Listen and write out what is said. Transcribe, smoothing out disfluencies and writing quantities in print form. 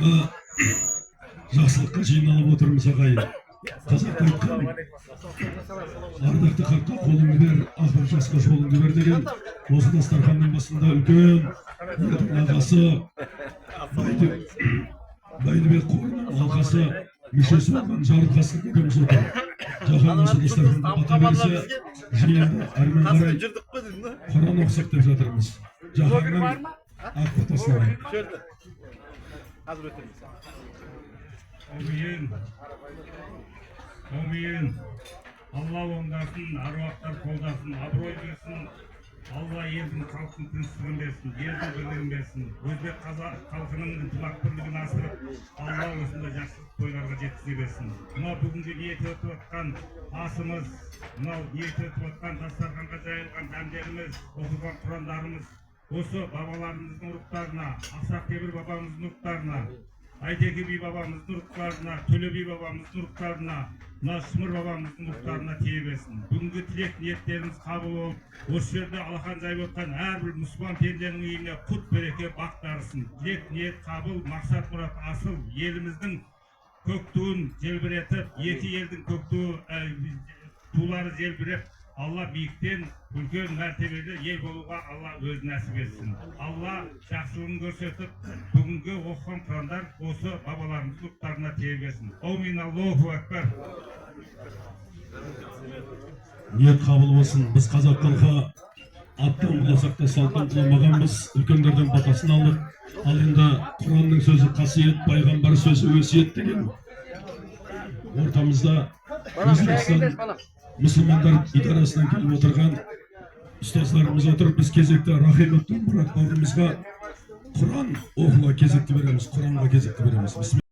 Мына жақсылыққа жиналып отырмыз ағайын. Қазақта айтқан ардақты хаққа қолыңды бер, ақыл жасқа жолыңды бер деген осы дастарханның басында үлкен елдің ағасы Бәйдібек қорының алқасы мүшесі болған Жарылқасын көкеміз отыр. Жаһан осы дастарханды бата берсе, жиында әрмен қарай Құран оқысақ деп жатырмыз. Жаһанның ақ батасына. Amin. Allah ondarsın, arvaqlar koldarsın, abroy versin. Allah елдің халқын тыныштығын берсін, елдің бірлігін берсін. Өзбек халқының ынтымақ бірлігін асырып, Алла осындай жақсылық тойларға жеткізе берсін. Мынау бүгінгі ниет етіп отқан асымыз, мынау ниет етіп отқан дастарханға жайылған дәмдеріміз, оқылған құрандарымыз, осы бабаларымыздың ұрықтарына, Ақсақ Темір бабамыздың ұрықтарына, Айтеке би бабамыздың ұрықтарына, Төле би бабамыздың ұрықтарына, мына Шымыр бабамыздың ұрықтарына тие берсін. Бүгінгі тілек ниеттеріміз қабыл болып, осы жерде алақан жайып отқан әрбір мұсылман пенденің үйіне құт береке бақ дарысын. Тілек ниет қабыл, мақсат мұрат асыл, еліміздің көк туын желбіретіп, екі елдің көк тулары желбіреп, Алла биіктен үлкен мәртебелі ел болуға Алла өз нәсіп етсін. Алла жақсылығын көрсетіп, бүгінгі оқыған құрандар осы бабаларымыз ұрықтарына тие берсін. Аумин, Аллаху акбар. Ниет қабыл болсын. Біз қазақ халқы аттан құласақ та салттан құламағанбыз, үлкендердің батасын алдық. Ал енді Құранның сөзі қасиет, пайғамбар сөзі өсиет деген ортамызда Өзбекстан мұсылмандар идарасынан келіп отырған ұстаздарымыз отыр. Біз кезекті Рахимовтың Мұрат бауырымызға Құран оқуға кезекті береміз, Құранға кезекті береміз.